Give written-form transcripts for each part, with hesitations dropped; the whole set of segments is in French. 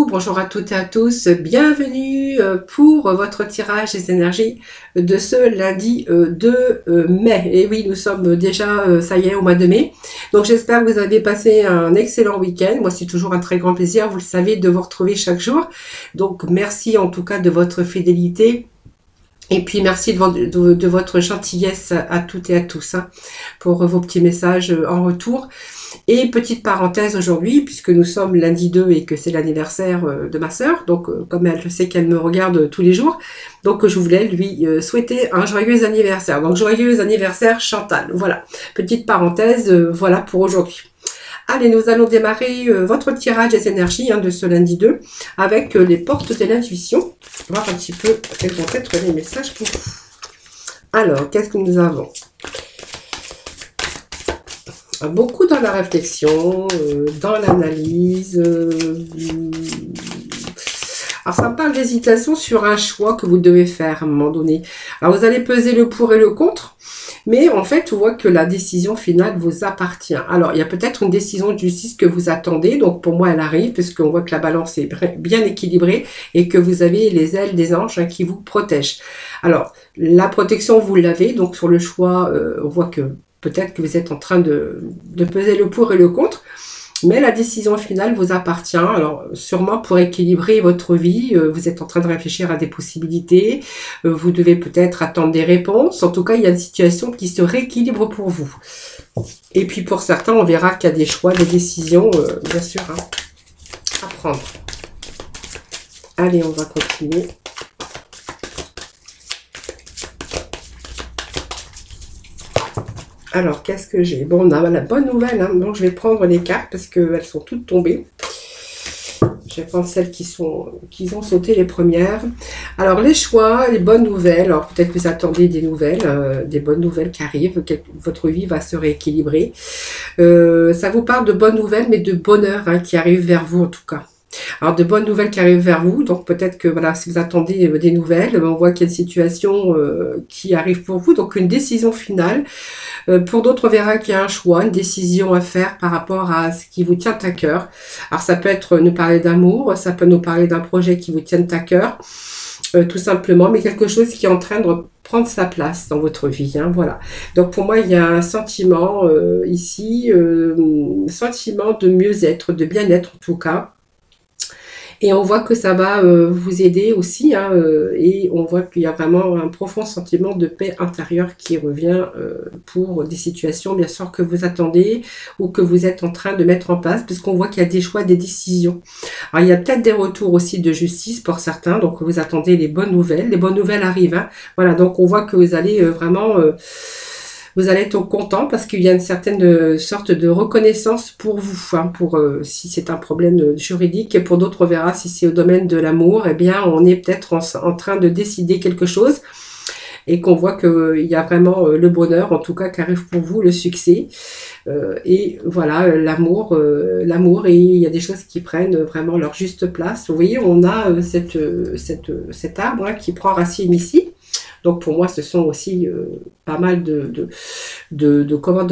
bonjour à toutes et à tous, bienvenue pour votre tirage des énergies de ce lundi 2 mai. Et oui, nous sommes déjà, ça y est, au mois de mai. Donc j'espère que vous avez passé un excellent week-end. Moi, c'est toujours un très grand plaisir, vous le savez, de vous retrouver chaque jour. Donc merci en tout cas de votre fidélité. Et puis merci de votre gentillesse à toutes et à tous pour vos petits messages en retour. Et petite parenthèse aujourd'hui, puisque nous sommes lundi 2 et que c'est l'anniversaire de ma sœur, donc comme elle, je sais qu'elle me regarde tous les jours, donc je voulais lui souhaiter un joyeux anniversaire. Donc joyeux anniversaire Chantal, voilà. Petite parenthèse, voilà pour aujourd'hui. Allez, nous allons démarrer votre tirage des énergies de ce lundi 2 avec les portes de l'intuition. Voir un petit peu quels vont être les messages pour vous. Alors, qu'est-ce que nous avons? Beaucoup dans la réflexion, dans l'analyse. Alors, ça me parle d'hésitation sur un choix que vous devez faire à un moment donné. Alors, vous allez peser le pour et le contre. Mais en fait, on voit que la décision finale vous appartient. Alors, il y a peut-être une décision de justice que vous attendez. Donc, pour moi, elle arrive puisqu'on voit que la balance est bien équilibrée et que vous avez les ailes des anges qui vous protègent. Alors, la protection, vous l'avez. Donc, sur le choix, on voit que peut-être que vous êtes en train de peser le pour et le contre. Mais la décision finale vous appartient. Alors, sûrement pour équilibrer votre vie, vous êtes en train de réfléchir à des possibilités. Vous devez peut-être attendre des réponses. En tout cas, il y a une situation qui se rééquilibre pour vous. Et puis, pour certains, on verra qu'il y a des choix, des décisions, bien sûr, à prendre. Allez, on va continuer. Alors, qu'est-ce que j'ai? Bon, on a la bonne nouvelle, donc je vais prendre les cartes parce qu'elles sont toutes tombées. Je vais prendre celles qui ont sauté les premières. Alors, les choix, les bonnes nouvelles. Alors, peut-être que vous attendez des nouvelles, des bonnes nouvelles qui arrivent, que votre vie va se rééquilibrer. Ça vous parle de bonnes nouvelles, mais de bonheur qui arrive vers vous en tout cas. Alors, de bonnes nouvelles qui arrivent vers vous. Donc, peut-être que, voilà, si vous attendez des nouvelles, on voit qu'il y a une situation qui arrive pour vous. Donc, une décision finale. Pour d'autres, on verra qu'il y a un choix, une décision à faire par rapport à ce qui vous tient à cœur. Alors, ça peut être nous parler d'amour, ça peut nous parler d'un projet qui vous tient à cœur, tout simplement, mais quelque chose qui est en train de prendre sa place dans votre vie. Voilà. Donc, pour moi, il y a un sentiment ici, sentiment de mieux-être, de bien-être en tout cas. Et on voit que ça va vous aider aussi, et on voit qu'il y a vraiment un profond sentiment de paix intérieure qui revient pour des situations, bien sûr, que vous attendez ou que vous êtes en train de mettre en place, puisqu'on voit qu'il y a des choix, des décisions. Alors, il y a peut-être des retours aussi de justice pour certains, donc vous attendez les bonnes nouvelles. Les bonnes nouvelles arrivent, Voilà, donc on voit que vous allez vraiment... vous allez être content parce qu'il y a une certaine sorte de reconnaissance pour vous, pour si c'est un problème juridique, et pour d'autres on verra si c'est au domaine de l'amour, eh bien on est peut-être en train de décider quelque chose et qu'on voit qu'il y a vraiment le bonheur, en tout cas qui arrive pour vous, le succès, et voilà, l'amour, et il y a des choses qui prennent vraiment leur juste place. Vous voyez, on a cet arbre qui prend racine ici. Donc pour moi, ce sont aussi pas mal de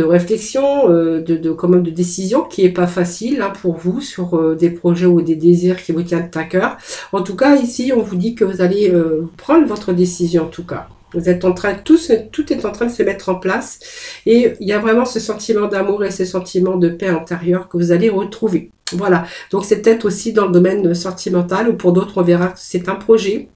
réflexion, de décision qui n'est pas facile pour vous sur des projets ou des désirs qui vous tiennent à cœur. En tout cas, ici, on vous dit que vous allez prendre votre décision en tout cas. Vous êtes en train, tout est en train de se mettre en place et il y a vraiment ce sentiment d'amour et ce sentiment de paix intérieure que vous allez retrouver. Voilà, donc c'est peut-être aussi dans le domaine sentimental ou pour d'autres, on verra que c'est un projet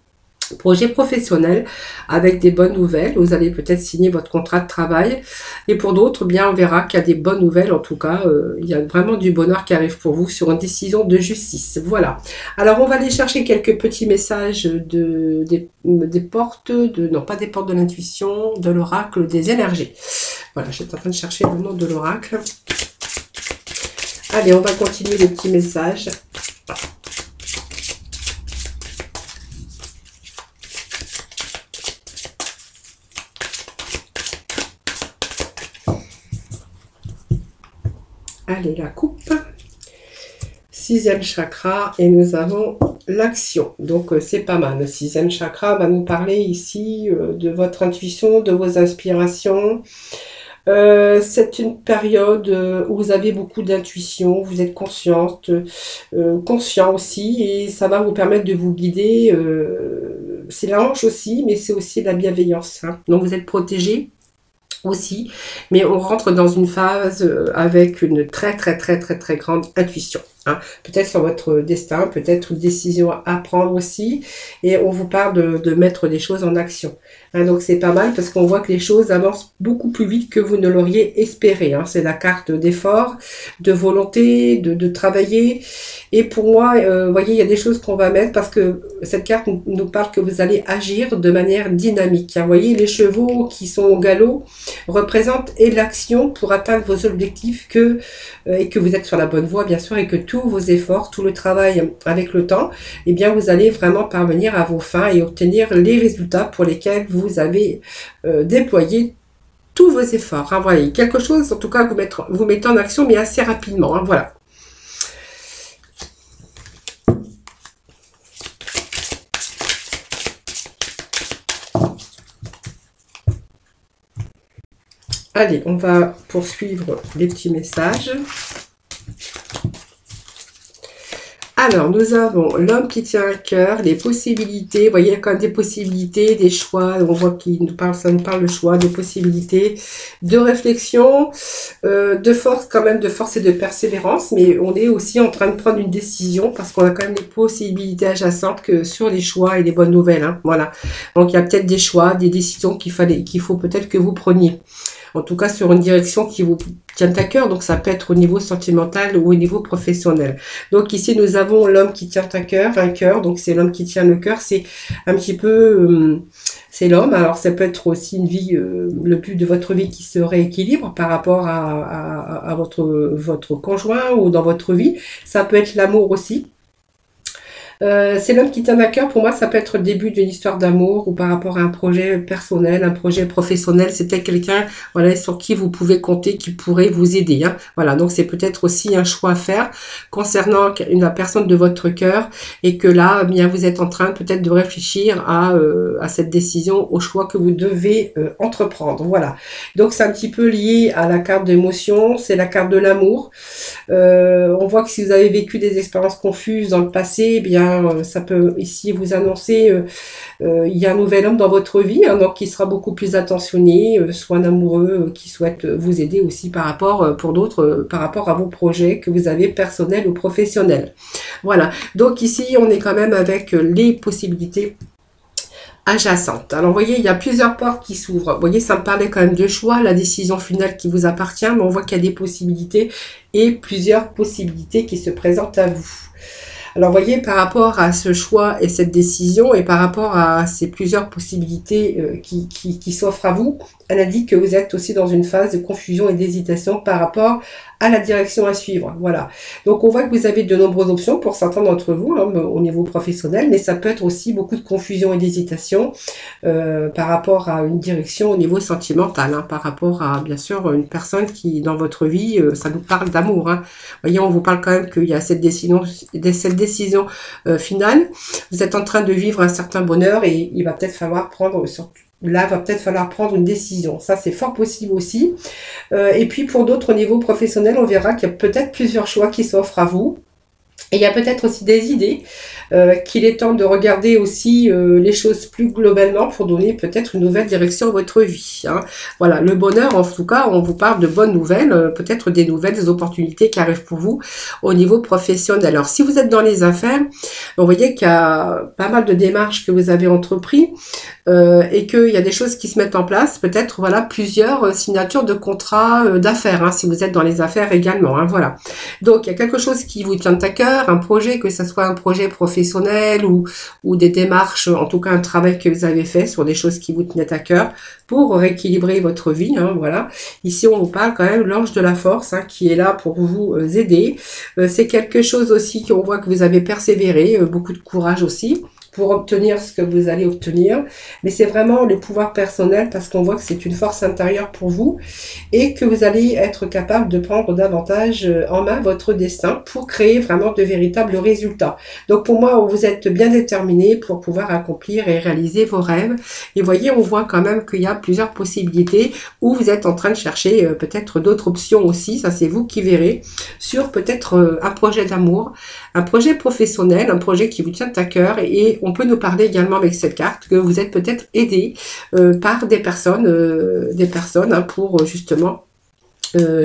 professionnel avec des bonnes nouvelles. Vous allez peut-être signer votre contrat de travail. Et pour d'autres, bien, on verra qu'il y a des bonnes nouvelles. En tout cas, il y a vraiment du bonheur qui arrive pour vous sur une décision de justice. Voilà. Alors, on va aller chercher quelques petits messages des portes, non pas des portes de l'intuition, de l'oracle des énergies. Voilà, j'étais en train de chercher le nom de l'oracle. Allez, on va continuer les petits messages. Allez, la coupe. 6e chakra et nous avons l'action. Donc, c'est pas mal. Le 6e chakra va nous parler ici de votre intuition, de vos inspirations, C'est une période où vous avez beaucoup d'intuition, vous êtes consciente, conscient aussi, et ça va vous permettre de vous guider. C'est la hanche aussi, mais c'est aussi la bienveillance, hein. Donc vous êtes protégé aussi, mais on rentre dans une phase avec une très grande intuition, hein. Peut-être sur votre destin, peut-être une décision à prendre aussi, et on vous parle de mettre des choses en action, hein. Donc c'est pas mal parce qu'on voit que les choses avancent beaucoup plus vite que vous ne l'auriez espéré, hein. C'est la carte d'effort, de volonté, de travailler, et pour moi, vous voyez, il y a des choses qu'on va mettre parce que cette carte nous parle que vous allez agir de manière dynamique, hein. Vous voyez, les chevaux qui sont au galop représente et l'action pour atteindre vos objectifs et que vous êtes sur la bonne voie bien sûr, et que tous vos efforts, tout le travail avec le temps, eh bien vous allez vraiment parvenir à vos fins et obtenir les résultats pour lesquels vous avez déployé tous vos efforts, hein. Voilà, quelque chose en tout cas vous mettez en action, mais assez rapidement, hein. Voilà. Allez, on va poursuivre les petits messages. Alors, nous avons l'homme qui tient à cœur, les possibilités. Vous voyez, il y a quand même des possibilités, des choix. On voit qu'il nous parle, ça nous parle de choix, de possibilités, de réflexion, de force quand même, de force et de persévérance. Mais on est aussi en train de prendre une décision parce qu'on a quand même des possibilités adjacentes que sur les choix et les bonnes nouvelles, hein. Voilà. Donc, il y a peut-être des choix, des décisions qu'il faut peut-être que vous preniez. En tout cas, sur une direction qui vous tient à cœur. Donc, ça peut être au niveau sentimental ou au niveau professionnel. Donc, ici, nous avons l'homme qui tient à cœur, un cœur. Donc, c'est l'homme qui tient le cœur. C'est un petit peu... c'est l'homme. Alors, ça peut être aussi une vie, le but de votre vie qui se rééquilibre par rapport à votre conjoint ou dans votre vie. Ça peut être l'amour aussi. C'est l'homme qui tient à cœur. Pour moi, ça peut être le début d'une histoire d'amour ou par rapport à un projet personnel, un projet professionnel. C'est peut-être quelqu'un, voilà, sur qui vous pouvez compter, qui pourrait vous aider, hein. Voilà, donc c'est peut-être aussi un choix à faire concernant la personne de votre cœur, et que là, eh bien, vous êtes en train peut-être de réfléchir à cette décision, au choix que vous devez entreprendre. Voilà. Donc c'est un petit peu lié à la carte d'émotion. C'est la carte de l'amour. On voit que si vous avez vécu des expériences confuses dans le passé, eh bien ça peut ici vous annoncer il y a un nouvel homme dans votre vie, hein, donc qui sera beaucoup plus attentionné, soit un amoureux qui souhaite vous aider aussi par rapport pour d'autres, par rapport à vos projets que vous avez personnels ou professionnels. Voilà, donc ici on est quand même avec les possibilités adjacentes. Alors, vous voyez, il y a plusieurs portes qui s'ouvrent. Vous voyez, ça me parlait quand même de choix, la décision finale qui vous appartient, mais on voit qu'il y a des possibilités et plusieurs possibilités qui se présentent à vous. Alors, vous voyez, par rapport à ce choix et cette décision, et par rapport à ces plusieurs possibilités qui s'offrent à vous, elle indique que vous êtes aussi dans une phase de confusion et d'hésitation par rapport à la direction à suivre. Voilà. Donc, on voit que vous avez de nombreuses options pour certains d'entre vous, hein, au niveau professionnel, mais ça peut être aussi beaucoup de confusion et d'hésitation par rapport à une direction au niveau sentimental, hein, par rapport à, bien sûr, une personne qui, dans votre vie, ça nous parle d'amour, hein. Vous voyez, on vous parle quand même qu'il y a cette décision finale. Vous êtes en train de vivre un certain bonheur et il va peut-être falloir prendre une décision. Ça, c'est fort possible aussi. Et puis, pour d'autres, au niveau professionnel, on verra qu'il y a peut-être plusieurs choix qui s'offrent à vous. Et il y a peut-être aussi des idées qu'il est temps de regarder aussi les choses plus globalement pour donner peut-être une nouvelle direction à votre vie, hein. Voilà, le bonheur, en tout cas, on vous parle de bonnes nouvelles, peut-être des nouvelles opportunités qui arrivent pour vous au niveau professionnel. Alors, si vous êtes dans les affaires, vous voyez qu'il y a pas mal de démarches que vous avez entreprises et qu'il y a des choses qui se mettent en place, peut-être, voilà, plusieurs signatures de contrats d'affaires, hein, si vous êtes dans les affaires également, hein, voilà. Donc, il y a quelque chose qui vous tient à cœur, un projet, que ce soit un projet professionnel ou des démarches, en tout cas un travail que vous avez fait sur des choses qui vous tenaient à cœur pour rééquilibrer votre vie, hein, voilà. Ici, on vous parle quand même de l'ange de la force, hein, qui est là pour vous aider. C'est quelque chose aussi qu'on voit que vous avez persévéré, beaucoup de courage aussi, pour obtenir ce que vous allez obtenir, mais c'est vraiment le pouvoir personnel parce qu'on voit que c'est une force intérieure pour vous et que vous allez être capable de prendre davantage en main votre destin pour créer vraiment de véritables résultats. Donc pour moi, vous êtes bien déterminé pour pouvoir accomplir et réaliser vos rêves. Et voyez, on voit quand même qu'il y a plusieurs possibilités où vous êtes en train de chercher peut-être d'autres options aussi, ça c'est vous qui verrez, sur peut-être un projet d'amour, un projet professionnel, un projet qui vous tient à cœur, et on peut nous parler également avec cette carte que vous êtes peut-être aidé par des personnes hein, pour justement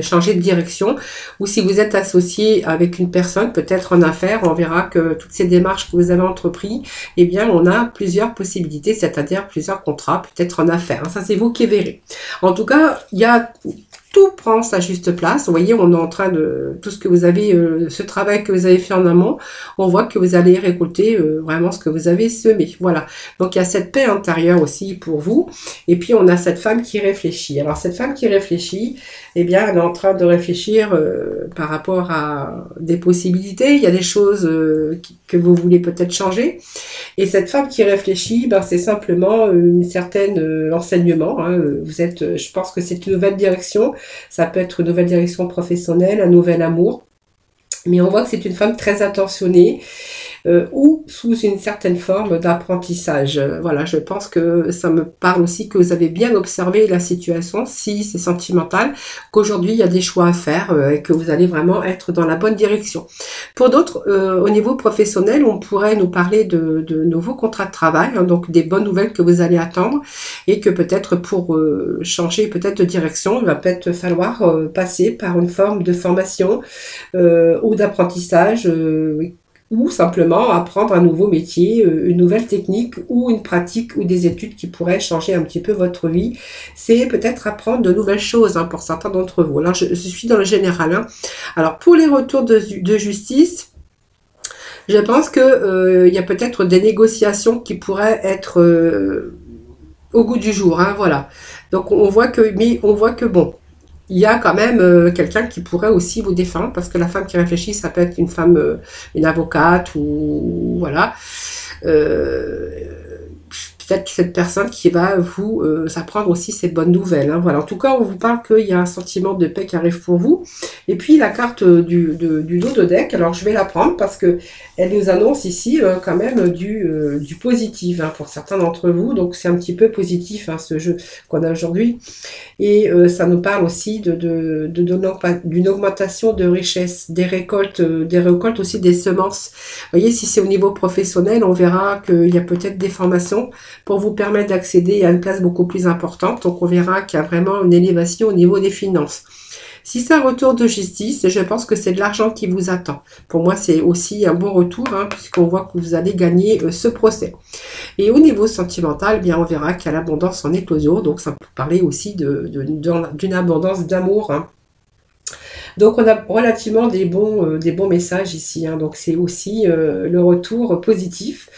changer de direction, ou si vous êtes associé avec une personne peut-être en affaires, on verra que toutes ces démarches que vous avez entreprises, eh bien on a plusieurs possibilités, c'est-à-dire plusieurs contrats, peut-être en affaires, ça c'est vous qui verrez. En tout cas, il y a tout prend sa juste place. Vous voyez, on est en train de tout ce que vous avez, ce travail que vous avez fait en amont, on voit que vous allez récolter vraiment ce que vous avez semé. Voilà. Donc il y a cette paix intérieure aussi pour vous. Et puis on a cette femme qui réfléchit. Alors cette femme qui réfléchit, eh bien elle est en train de réfléchir par rapport à des possibilités. Il y a des choses que vous voulez peut-être changer. Et cette femme qui réfléchit, ben, c'est simplement une certaine enseignement. Hein. Vous êtes, je pense que c'est une nouvelle direction. Ça peut être une nouvelle direction professionnelle, un nouvel amour. Mais on voit que c'est une femme très attentionnée ou sous une certaine forme d'apprentissage. Voilà, je pense que ça me parle aussi que vous avez bien observé la situation, si c'est sentimental, qu'aujourd'hui il y a des choix à faire et que vous allez vraiment être dans la bonne direction. Pour d'autres, au niveau professionnel, on pourrait nous parler de nouveaux contrats de travail, hein, donc des bonnes nouvelles que vous allez attendre et que peut-être pour changer peut-être de direction, il va peut-être falloir passer par une forme de formation ou d'apprentissage ou simplement apprendre un nouveau métier, une nouvelle technique ou une pratique ou des études qui pourraient changer un petit peu votre vie. C'est peut-être apprendre de nouvelles choses hein, pour certains d'entre vous. Alors, je suis dans le général. Hein. Alors, pour les retours de justice, je pense que il y a peut-être des négociations qui pourraient être au goût du jour. Hein, voilà. Donc, on voit que bon, il y a quand même quelqu'un qui pourrait aussi vous défendre, parce que la femme qui réfléchit, ça peut être une femme, une avocate, ou voilà. Peut-être cette personne qui va vous apprendre aussi ces bonnes nouvelles. Hein, voilà. En tout cas, on vous parle qu'il y a un sentiment de paix qui arrive pour vous. Et puis, la carte du dos de deck, alors je vais la prendre parce que elle nous annonce ici quand même du positif hein, pour certains d'entre vous. Donc, c'est un petit peu positif hein, ce jeu qu'on a aujourd'hui. Et ça nous parle aussi d'une augmentation de richesse, des récoltes aussi des semences. Vous voyez, si c'est au niveau professionnel, on verra qu'il y a peut-être des formations pour vous permettre d'accéder à une place beaucoup plus importante. Donc on verra qu'il y a vraiment une élévation au niveau des finances. Si c'est un retour de justice, je pense que c'est de l'argent qui vous attend. Pour moi, c'est aussi un bon retour, hein, puisqu'on voit que vous allez gagner ce procès. Et au niveau sentimental, bien, on verra qu'il y a l'abondance en éclosion. Donc ça peut parler aussi d'une abondance d'amour. Hein. Donc on a relativement des bons messages ici. Hein. Donc c'est aussi le retour positif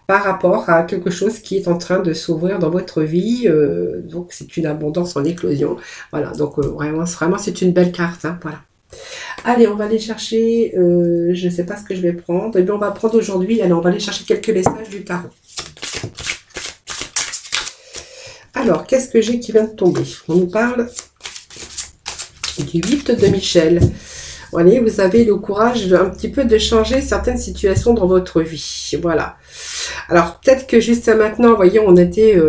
par rapport à quelque chose qui est en train de s'ouvrir dans votre vie. Donc c'est une abondance en éclosion. Voilà, donc vraiment c'est une belle carte. Hein, voilà. Allez, on va aller chercher, je ne sais pas ce que je vais prendre. Et bien on va prendre aujourd'hui, allez, on va aller chercher quelques messages du tarot. Alors, qu'est-ce que j'ai qui vient de tomber? On nous parle du 8 de Michel. Voyez, vous avez le courage un petit peu de changer certaines situations dans votre vie. Voilà. Alors, peut-être que juste maintenant, vous voyez, on était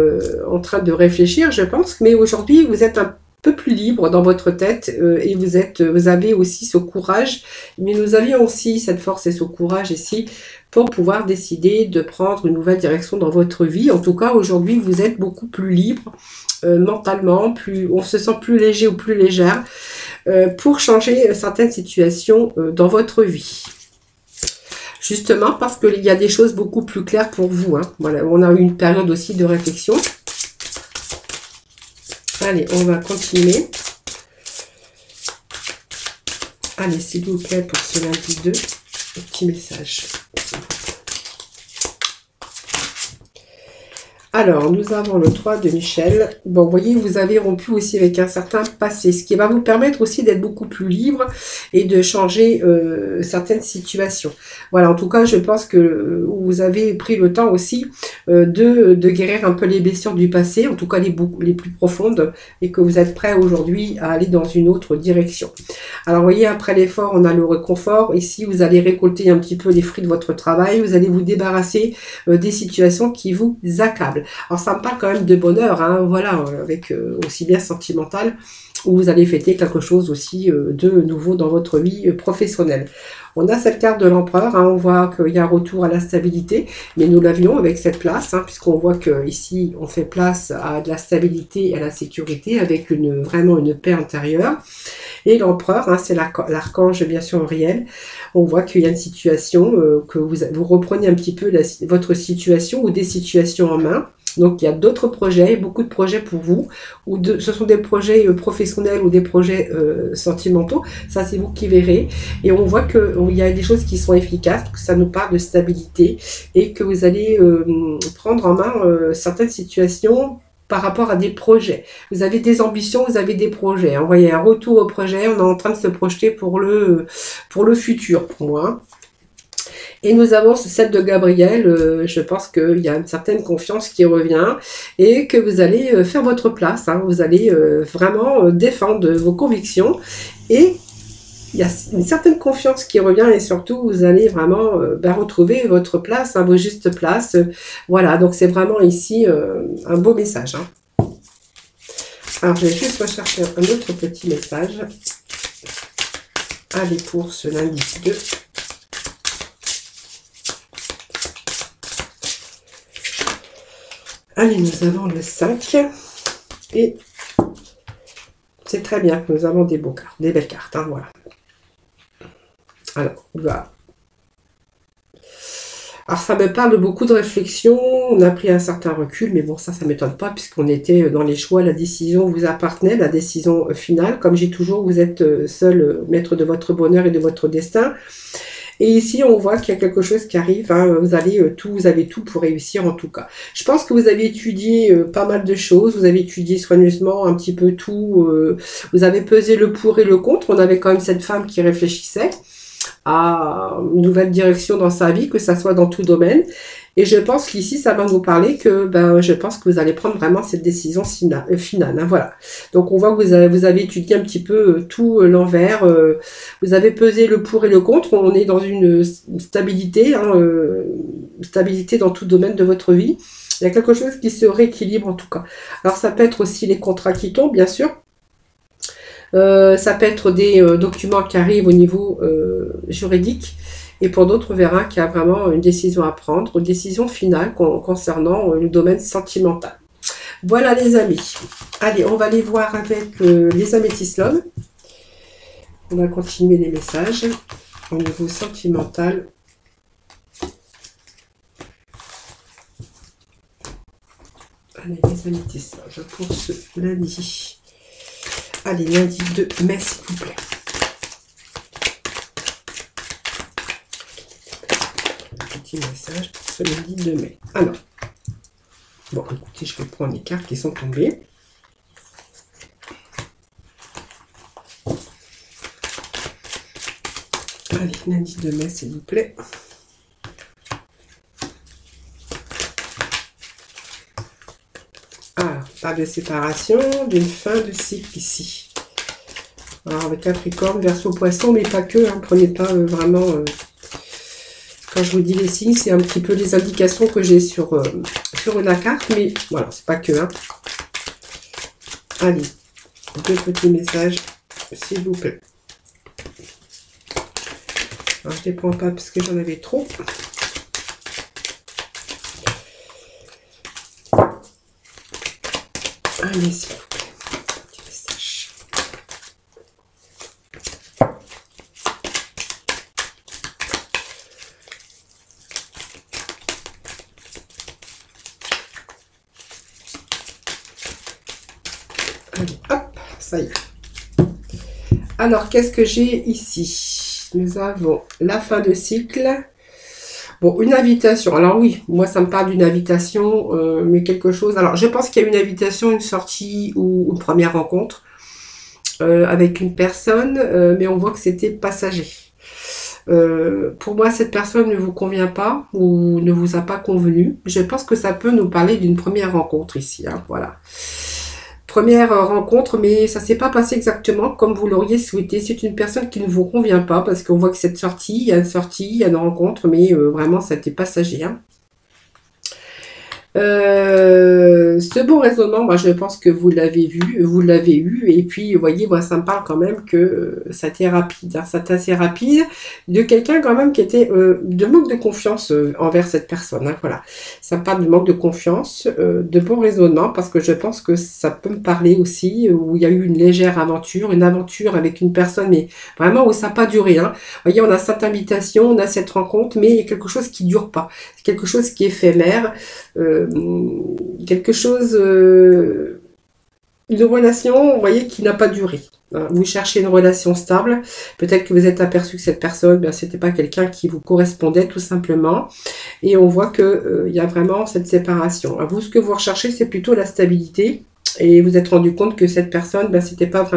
en train de réfléchir, je pense, mais aujourd'hui, vous êtes un peu plus libre dans votre tête et vous avez aussi ce courage, mais nous avions aussi cette force et ce courage ici pour pouvoir décider de prendre une nouvelle direction dans votre vie. En tout cas, aujourd'hui, vous êtes beaucoup plus libre mentalement, on se sent plus léger ou plus légère pour changer certaines situations dans votre vie. Justement parce qu'il y a des choses beaucoup plus claires pour vous. Hein. Voilà, on a eu une période aussi de réflexion. Allez, on va continuer. Allez, s'il vous plaît, pour ce lundi 2, petit message. Alors, nous avons le 3 de Michel. Bon, vous voyez, vous avez rompu aussi avec un certain passé, ce qui va vous permettre aussi d'être beaucoup plus libre et de changer certaines situations. Voilà, en tout cas, je pense que vous avez pris le temps aussi de guérir un peu les blessures du passé, en tout cas les plus profondes, et que vous êtes prêt aujourd'hui à aller dans une autre direction. Alors, vous voyez, après l'effort, on a le réconfort. Ici, vous allez récolter un petit peu les fruits de votre travail. Vous allez vous débarrasser des situations qui vous accablent. Alors ça me parle quand même de bonheur, hein, voilà, avec aussi bien sentimental, où vous allez fêter quelque chose aussi de nouveau dans votre vie professionnelle. On a cette carte de l'empereur, hein, on voit qu'il y a un retour à la stabilité, mais nous l'avions avec cette place, hein, puisqu'on voit qu'ici on fait place à de la stabilité et à la sécurité, avec vraiment une paix intérieure. Et l'empereur, hein, c'est l'archange bien sûr Uriel. On voit qu'il y a une situation, que vous reprenez un petit peu votre situation ou des situations en main. Donc, il y a d'autres projets, beaucoup de projets pour vous, ce sont des projets professionnels ou des projets sentimentaux. Ça, c'est vous qui verrez. Et on voit qu'il y a des choses qui sont efficaces, que ça nous parle de stabilité et que vous allez prendre en main certaines situations par rapport à des projets. Vous avez des ambitions, vous avez des projets. Hein. Vous voyez, un retour au projet, on est en train de se projeter pour le futur, pour moi. Et nous avons ce 7 de Gabriel, je pense qu'il y a une certaine confiance qui revient et que vous allez faire votre place, hein, vous allez vraiment défendre vos convictions et il y a une certaine confiance qui revient et surtout vous allez vraiment retrouver votre place, hein, vos justes places. Voilà, donc c'est vraiment ici un beau message. Hein. Alors je vais juste rechercher un autre petit message. Allez pour ce lundi 2. Allez, nous avons le 5 et c'est très bien, nous avons des belles cartes, hein, voilà. Alors, voilà. Alors, ça me parle de beaucoup de réflexion, on a pris un certain recul, mais bon, ça ne m'étonne pas, puisqu'on était dans les choix, la décision vous appartenait, la décision finale. Comme j'ai toujours, vous êtes seul maître de votre bonheur et de votre destin. Et ici, on voit qu'il y a quelque chose qui arrive. Hein, vous avez tout pour réussir en tout cas. Je pense que vous avez étudié pas mal de choses. Vous avez étudié soigneusement un petit peu tout. Vous avez pesé le pour et le contre. On avait quand même cette femme qui réfléchissait à une nouvelle direction dans sa vie, que ça soit dans tout domaine. Et je pense qu'ici, ça va vous parler que je pense que vous allez prendre vraiment cette décision finale. Hein, voilà. Donc, on voit que vous avez étudié un petit peu tout l'envers. Vous avez pesé le pour et le contre. On est dans une stabilité, hein, stabilité dans tout domaine de votre vie. Il y a quelque chose qui se rééquilibre en tout cas. Alors, ça peut être aussi les contrats qui tombent, bien sûr. Ça peut être des documents qui arrivent au niveau juridique. Et pour d'autres, on verra qu'il y a vraiment une décision à prendre, une décision finale concernant le domaine sentimental. Voilà les amis. Allez, on va aller voir avec les améthystes love. On va continuer les messages au niveau sentimental. Allez, les améthystes love pour ce lundi. Allez, lundi 2 mai, s'il vous plaît. Petit message pour ce lundi 2 mai. Alors, bon, écoutez, je vais prendre les cartes qui sont tombées. Allez, lundi 2 mai, s'il vous plaît. Alors, pas de séparation, d'une fin de cycle ici. Alors, avec Capricorne, Verseau, Poisson, mais pas que, hein, prenez pas vraiment... Quand je vous dis les signes, c'est un petit peu les indications que j'ai sur la carte, mais voilà, c'est pas que. Hein. Allez, 2 petits messages, s'il vous plaît. Alors, je ne les prends pas parce que j'en avais trop. Allez, s'il vous plaît, petit message. Allez, hop, ça y est. Alors, qu'est-ce que j'ai ici? Nous avons la fin de cycle. Bon, une invitation. Alors oui, moi ça me parle d'une invitation, mais quelque chose. Alors je pense qu'il y a une invitation, une sortie ou une première rencontre avec une personne, mais on voit que c'était passager. Pour moi, cette personne ne vous convient pas ou ne vous a pas convenu. Je pense que ça peut nous parler d'une première rencontre ici. Hein, voilà. Première rencontre, mais ça s'est pas passé exactement comme vous l'auriez souhaité. C'est une personne qui ne vous convient pas parce qu'on voit que cette sortie, il y a une sortie, il y a une rencontre, mais vraiment, ça a été passager. Hein. Ce bon raisonnement, moi je pense que vous l'avez vu, vous l'avez eu, et puis vous voyez, moi ça me parle quand même que ça a été rapide, hein, ça a été assez rapide, de quelqu'un quand même qui était de manque de confiance envers cette personne, hein, voilà. Ça me parle de manque de confiance, de bon raisonnement, parce que je pense que ça peut me parler aussi, où il y a eu une légère aventure, une aventure avec une personne, mais vraiment où ça n'a pas duré, hein. Vous voyez, on a cette invitation, on a cette rencontre, mais il y a quelque chose qui dure pas, quelque chose qui est éphémère, quelque chose, une relation, vous voyez, qui n'a pas duré. Vous cherchez une relation stable, peut-être que vous êtes aperçu que cette personne, ben, c'était pas quelqu'un qui vous correspondait tout simplement, et on voit que il y a vraiment cette séparation. Vous, ce que vous recherchez, c'est plutôt la stabilité, et vous êtes rendu compte que cette personne, ben, c'était pas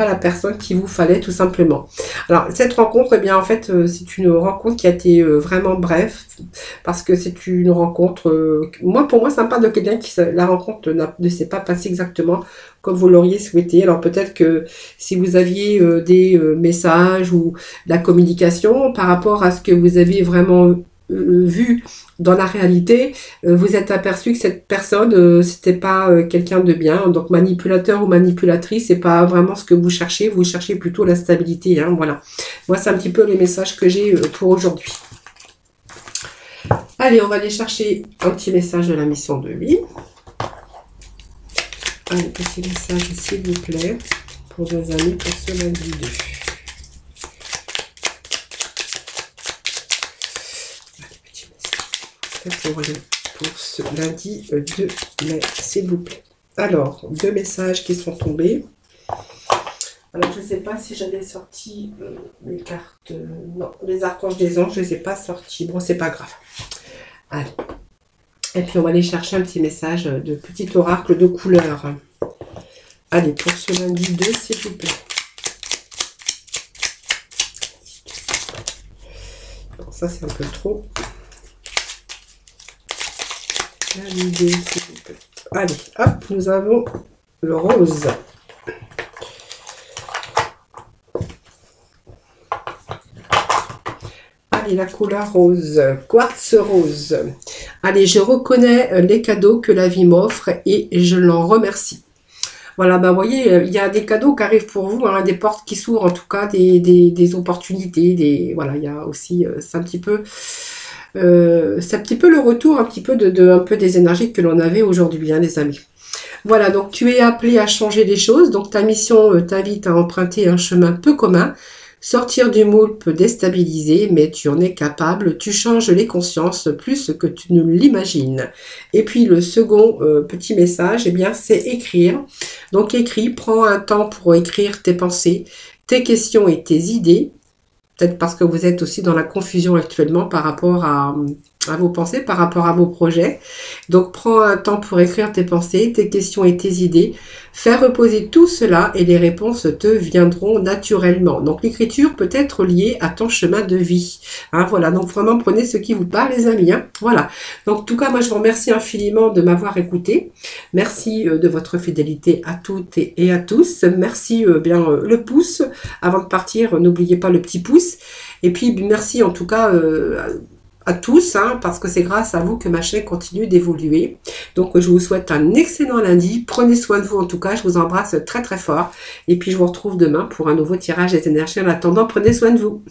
la personne qu'il vous fallait tout simplement. Alors cette rencontre, eh bien en fait, c'est une rencontre qui a été vraiment brève, parce que c'est une rencontre, pour moi, ça me parle de quelqu'un qui, la rencontre ne s'est pas passée exactement comme vous l'auriez souhaité. Alors peut-être que si vous aviez des messages ou de la communication par rapport à ce que vous avez vraiment vu dans la réalité, vous êtes aperçu que cette personne, c'était pas quelqu'un de bien, donc manipulateur ou manipulatrice, c'est pas vraiment ce que vous cherchez plutôt la stabilité, hein, voilà. Moi, c'est un petit peu les messages que j'ai pour aujourd'hui. Allez, on va aller chercher un petit message de la mission de vie. Un petit message, s'il vous plaît, pour nos amis pour ce lundi 2. Pour ce lundi 2 mai, s'il vous plaît. Alors, 2 messages qui sont tombés. Alors, je ne sais pas si j'avais sorti les cartes. Non, les archanges des anges, je ne les ai pas sortis. Bon, c'est pas grave. Allez. Et puis, on va aller chercher un petit message de petit oracle de couleur. Allez, pour ce lundi 2, s'il vous plaît. Bon, ça, c'est un peu trop. L'idée, s'il vous plaît. Allez, hop, nous avons le rose. Allez, la couleur rose, quartz rose. Allez, je reconnais les cadeaux que la vie m'offre et je l'en remercie. Voilà, bah vous voyez, il y a des cadeaux qui arrivent pour vous, hein, des portes qui s'ouvrent, en tout cas, des opportunités, voilà, il y a aussi, c'est un petit peu... c'est un petit peu le retour un petit peu un peu des énergies que l'on avait aujourd'hui, hein, les amis. Voilà, donc tu es appelé à changer les choses. Donc ta mission t'invite à emprunter un chemin peu commun. Sortir du moule peut déstabiliser, mais tu en es capable. Tu changes les consciences plus que tu ne l'imagines. Et puis le second petit message, eh bien, c'est écrire. Donc écris, prends un temps pour écrire tes pensées, tes questions et tes idées. Peut-être parce que vous êtes aussi dans la confusion actuellement par rapport à vos pensées, par rapport à vos projets. Donc, prends un temps pour écrire tes pensées, tes questions et tes idées. Fais reposer tout cela et les réponses te viendront naturellement. Donc, l'écriture peut être liée à ton chemin de vie. Hein, voilà, donc vraiment, prenez ce qui vous parle, les amis. Hein, voilà. Donc, en tout cas, moi, je vous remercie infiniment de m'avoir écouté. Merci de votre fidélité à toutes et à tous. Merci bien le pouce. Avant de partir, n'oubliez pas le petit pouce. Et puis, merci en tout cas à tous, hein, parce que c'est grâce à vous que ma chaîne continue d'évoluer. Donc, je vous souhaite un excellent lundi. Prenez soin de vous en tout cas. Je vous embrasse très très fort. Et puis, je vous retrouve demain pour un nouveau tirage des énergies. En attendant, prenez soin de vous.